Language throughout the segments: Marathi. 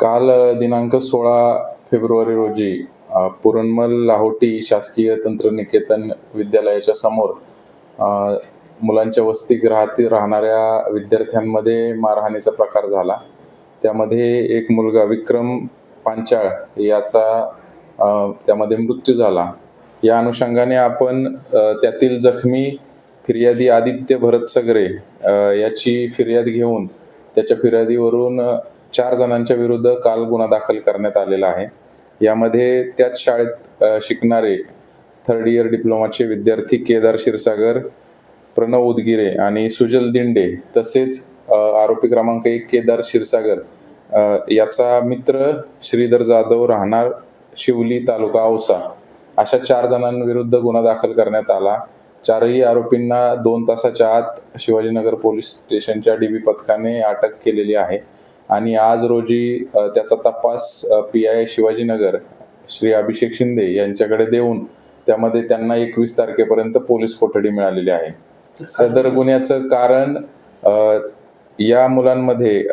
काल दिनांक 16 फेब्रुवारी रोजी पुरणमल लाहोटी शासकीय तंत्रनिकेतन विद्यालयाच्या समोर अ, मुलांच्या वसतिगृहात राहणाऱ्या विद्यार्थ्यांमध्ये मारहाणीचा प्रकार झाला. त्यामध्ये एक मुलगा विक्रम पांचाळ याचा त्यामध्ये मृत्यू झाला. या अनुषंगाने आपण त्यातील जखमी फिर्यादी आदित्य भरत सगरे याची फिर्याद घेऊन त्याच्या फिर्यादीवरून 4 जणांच्या विरुद्ध काल गुन्हा दाखल करण्यात आलेला आहे. यामध्ये त्याच शाळेत शिकणारे 3rd इयर डिप्लोमाचे विद्यार्थी केदार क्षीरसागर, प्रणव उदगीरे आणि सुजल दिंडे तसेच आरोपी क्रमांक 1 केदार क्षीरसागर याचा मित्र श्रीधर जाधव राहणार शिवली तालुका औसा अशा 4 जणांविरुद्ध गुन्हा दाखल करण्यात आला. 4ही आरोपींना 2 तासाच्या आत शिवाजीनगर पोलीस स्टेशनच्या डीबी पथकाने अटक केलेली आहे आणि आज रोजी त्याचा तपास पी.आय. शिवाजीनगर श्री अभिषेक शिंदे यांच्याकडे देऊन त्यामध्ये त्यांना 21 तारखेपर्यंत पोलीस कोठडी मिळालेली आहे. सदर गुन्ह्याचं कारण या मुलांमध्ये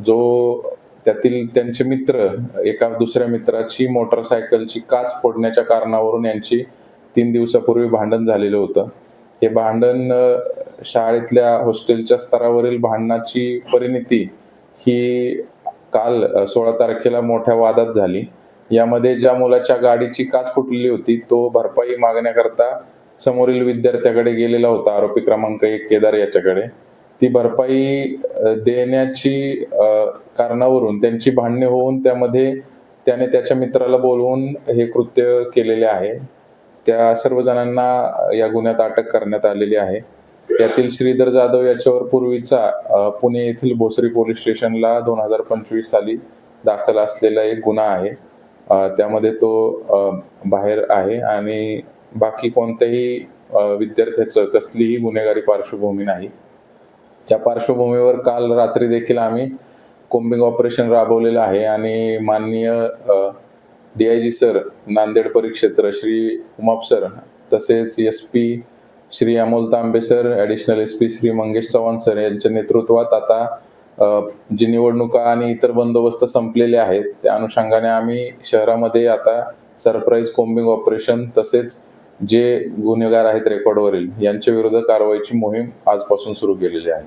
जो त्यातील त्यांचे मित्र एका दुसऱ्या मित्राची मोटरसायकलची काच फोडण्याच्या कारणावरून यांची 3 दिवसापूर्वी भांडण झालेलं होतं. हे भांडण शाळेतल्या हॉस्टेलच्या स्तरावरील भांडणाची परिणती ही काल 16 तारखेला मोठ्या वादात झाली. यामध्ये ज्या मुलाच्या गाडीची काच फुटलेली होती तो भरपाई मागण्याकरता समोरील विद्यार्थ्याकडे गेलेला होता, आरोपी क्रमांक 1 केदार याच्याकडे. ती भरपाई देण्याची कारणावरून त्यांची भांडणे होऊन त्यामध्ये त्याने त्याच्या मित्राला बोलवून हे कृत्य केलेले आहे. त्या सर्व जणांना या गुन्ह्यात अटक करण्यात आलेली आहे. यातील श्रीधर जाधव याच्यावर पूर्वीचा पुणे येथील भोसरी पोलीस स्टेशनला 2025 साली दाखल असलेला एक गुन्हा आहे. त्यामध्ये तो बाहेर आहे आणि बाकी कोणत्याही विद्यार्थ्याचं कसलीही गुन्हेगारी पार्श्वभूमी नाही. त्या पार्श्वभूमीवर काल रात्री देखील आम्ही कोम्बिंग ऑपरेशन राबवलेलं आहे आणि माननीय DIG सर नांदेड परिक्षेत्र श्री उमाप सर तसेच SP Shri Amol Tambe sir, additional SP Shri Mangesh Chavan sir यांच्या नेतृत्वात आता जी निवडणुका आणि इतर बंदोबस्त संपलेले आहेत त्या अनुषंगाने आम्ही शहरामध्ये आता सरप्राईज कोम्बिंग ऑपरेशन तसेच जे गुन्हेगार आहेत रेकॉर्डवरील यांच्या विरुद्ध कारवाईची मोहीम आजपासून सुरू केलेली आहे.